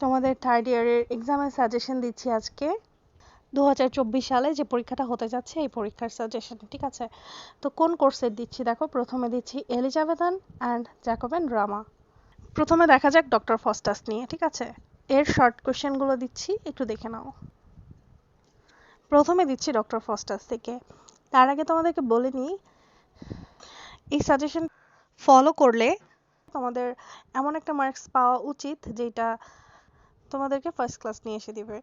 তোমাদের থার্ড ইয়ারের এক্সামের সাজেশন দিচ্ছি আজকে 2024 সালে যে পরীক্ষাটা হতে যাচ্ছে এই পরীক্ষার সাজেশন, ঠিক আছে? তো কোন কোর্সের দিচ্ছি দেখো, প্রথমে দিচ্ছি এলিজাবেথান অ্যান্ড জ্যাকোবেন ড্রামা। প্রথমে দেখা যাক ডক্টর ফস্টাস নিয়ে, ঠিক আছে? এর শর্ট কোশ্চেনগুলো দিচ্ছি, একটু দেখে নাও। প্রথমে দিচ্ছি ডক্টর ফস্টাস থেকে। তার আগে তোমাদেরকে বলে নিই, এই সাজেশন ফলো করলে তোমাদের এমন একটা মার্কস পাওয়া উচিত যেটা তোমাদেরকে ফার্স্ট ক্লাস নিয়ে এসে দিবে।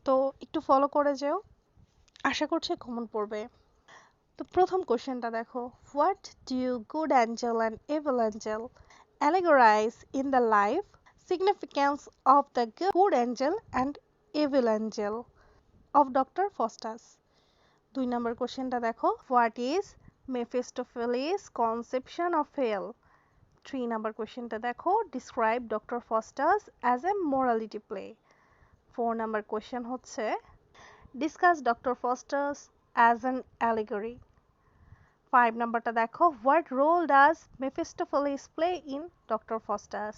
তো একটু ফলো করে যেও, আশা করছি কমন পড়বে। তো প্রথম কোশ্চেনটা দেখো, what do good Angel and evil Angel allegorize in the life significance of the good angel and evil angel of Dr. Faustus? 2 নম্বর কোশ্চেনটা দেখো, what is Mephistopheles conception of hell? 3 নম্বর কোশ্চেনটা দেখো, describe doctor Faustus as a morality play. 4 নম্বর question হচ্ছে, discuss doctor Faustus as an allegory. 5 নাম্বারটা দেখো, what role does Mephistopheles play in doctor Faustus?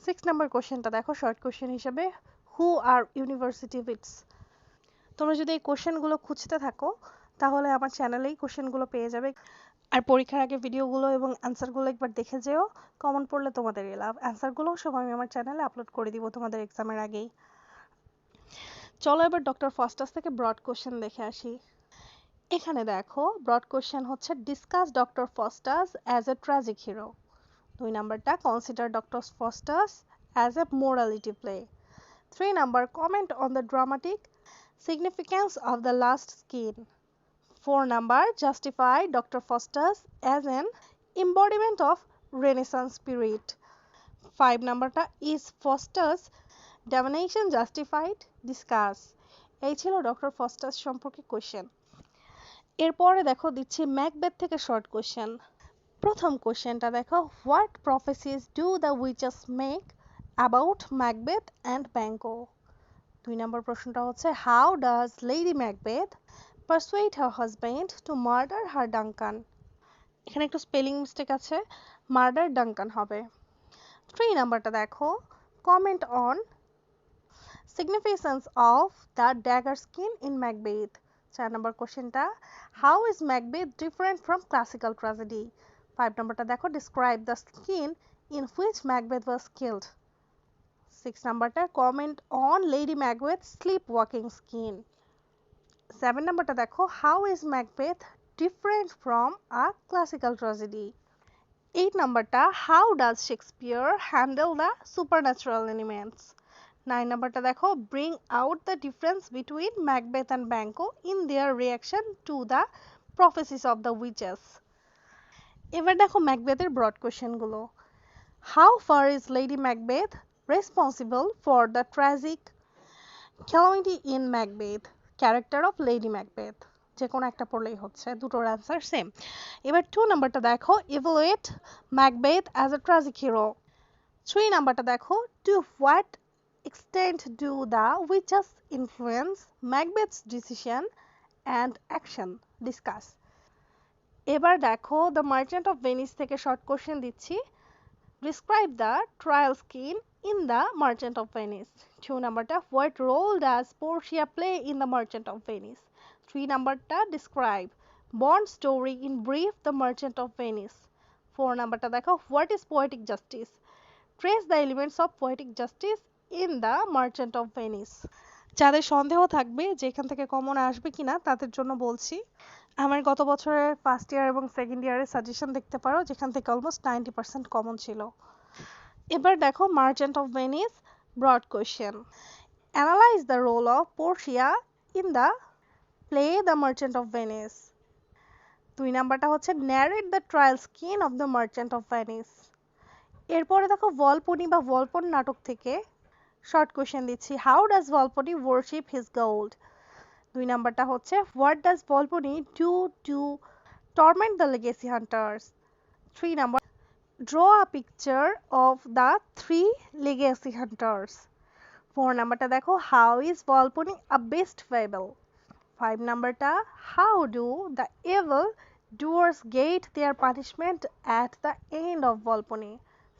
6 number কোশ্চেনটা দেখো, শর্ট কোশ্চেন হিসেবে, হু আর ইউনিভার্সিটি উইটস? তোমরা যদি এই কোশ্চেনগুলো খুঁজতে থাকো তাহলে আমার চ্যানেলেই কোশ্চেনগুলো পেয়ে যাবে। আর পরীক্ষার আগে ভিডিওগুলো এবং অ্যান্সারগুলো একবার দেখে যেও, কমন পড়লে তোমাদেরই লাভ। অ্যান্সারগুলোও সব আমি আমার চ্যানেলে আপলোড করে দিব তোমাদের এক্সামের আগেই। চলো এবার ডক্টর ফস্টাস থেকে ব্রড কোশ্চেন দেখে আসি। এখানে দেখো, ব্রড কোশ্চেন হচ্ছে, discuss doctor Faustus as a tragic hero. 2 নাম্বারটা, consider doctor Faustus as a morality play. 3 number, comment on the dramatic significance of the last scene. 4 number, justify Dr. Faustus as an embodiment of Renaissance spirit. 5 number, is Faustus divination justified? Discuss. এই ছিল doctor Faustus সম্পর্কে question. এরপরে দেখো দিচ্ছি Macbeth থেকে short question. প্রথম কোশ্চেনটা দেখো, what prophecies do the witches make about Macbeth and Banquo? 2 নম্বর প্রশ্নটা হচ্ছে, how does lady Macbeth persuade her husband to murder her Duncan? এখানে একটু স্পেলিং মিস্টেক আছে, মার্ডার ডাঙ্কান হবে। 3 নাম্বারটা দেখো, comment on significance of the dagger scene in Macbeth. 4 নম্বর কোশ্চেনটা, how is Macbeth different from classical tragedy? 5 নম্বরটা দেখো, describe the scene in which Macbeth was killed. 6 নাম্বারটা, comment on lady Macbeth sleepwalking scene. 7 নাম্বারটা দেখো, how is Macbeth different from a classical tragedy? 8 নাম্বারটা, how does Shakespeare handle the supernatural elements? 9 নাম্বারটা দেখো, bring out the difference between Macbeth and Banquo in their reaction to the prophecies of the witches. এবার দেখো ম্যাকবেথের broad কোশ্চেনগুলো। How far is lady Macbeth responsible for the tragic calamity in Macbeth, character of lady Macbeth? যে কোনো একটা পড়লেই হচ্ছে, দুটোর অ্যান্সার সেম। এবার 2 নাম্বারটা দেখো, evaluate Macbeth as a tragic hero. 3 নাম্বারটা দেখো, to what extent do the witches influence Macbeth's decision and action? Discuss. এবার দেখো দ্য মার্চেন্ট অফ ভেনিস থেকে শর্ট কোশ্চেন দিচ্ছি, describe the trial scene in the Merchant of Venice. 2 নাম্বারটা, what role does Portia play in the Merchant of Venice? 3 নাম্বারটা, describe Bond story in brief the Merchant of Venice. 4 নাম্বারটা দেখো, what is poetic justice? Trace the elements of poetic justice in the Merchant of Venice. যাদের সন্দেহ থাকবে যে এখান থেকে common আসবে কিনা তাদের জন্য বলছি, আমার গত বছরের ফার্স্ট ইয়ার এবং সেকেন্ড ইয়ারের সাজেশন দেখতে পারো, যেখান থেকে অলমোস্ট 90% কমন ছিল। এবার দেখো merchant of Venice broad question, analyse the role of Portia in the play the merchant of Venice. 2 নাম্বারটা হচ্ছে, narrate the trial scene of the merchant of Venice. এরপরে দেখো ভলপনি বা ভলপন নাটক থেকে শর্ট কোশ্চেন দিচ্ছি, how does Volpone worship his gold? 2 নাম্বারটা হচ্ছে, what does Volpone do to torment the legacy hunters? 3 number, draw a picture of the 3 legacy hunters. 4 নাম্বারটা দেখো, how is Volpone a beast fable? 5 নাম্বারটা, how do the evil doers get their punishment at the end of Volpone?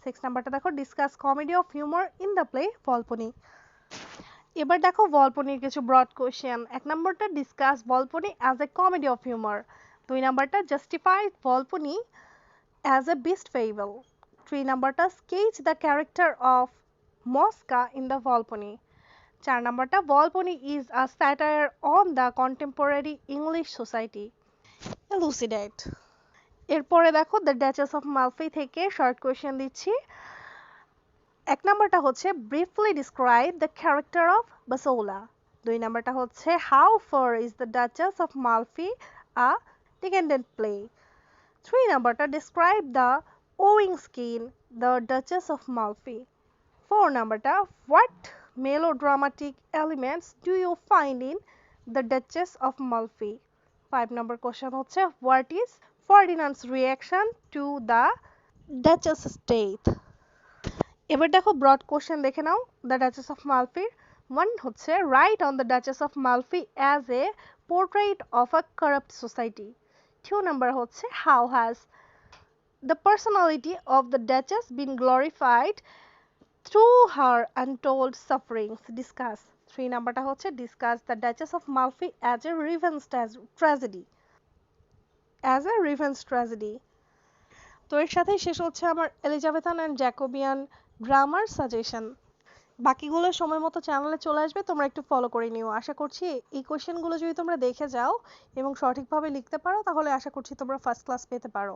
6 নাম্বারটা দেখো discuss comedy of humour in the play Volpone. এবার দেখো ভলপনির কিছু broad question. 1 নাম্বারটা discuss Volpone as a comedy of humour. 2 নাম্বারটা justify Volpone as a beast fable. 3 নাম্বারটা sketch the character of Mosca in the Volpone. 4 নাম্বারটা Volpone is a satire on the contemporary English society. Elucidate. এরপরে দেখো the Duchess of Malfi থেকে short question দিচ্ছি। 1 নাম্বারটা হচ্ছে briefly describe the character of Bosola. 2 নাম্বারটা হচ্ছে how far is the Duchess of Malfi a decadent play. 3 নাম্বারটা describe the wooing scene the Duchess of Malfi. 4 নাম্বারটা what melodramatic elements do you find in the Duchess of Malfi? 5 number question হচ্ছে what is Ferdinand's reaction to the Duchess's death? এবার দেখো broad question দেখে নাও the Duchess of মালফির। 1 হচ্ছে write on the Duchess of Malfi as a portrait of a corrupt society. 2 number হচ্ছে how has the personality of the Duchess been glorified through her untold sufferings. Discuss. 3 নাম্বারটা হচ্ছে discuss the Duchess of Malfi as a revenge tragedy. As a revenge tragedy. তো এর সাথেই শেষ হচ্ছে আমার Elizabethan and Jacobian grammar suggestion. বাকিগুলো সময় মতো চ্যানেলে চলে আসবে, তোমরা একটু ফলো করে নিও। আশা করছি এই কোশ্চেনগুলো যদি তোমরা দেখে যাও এবং সঠিকভাবে লিখতে পারো তাহলে আশা করছি তোমরা ফার্স্ট ক্লাস পেতে পারো।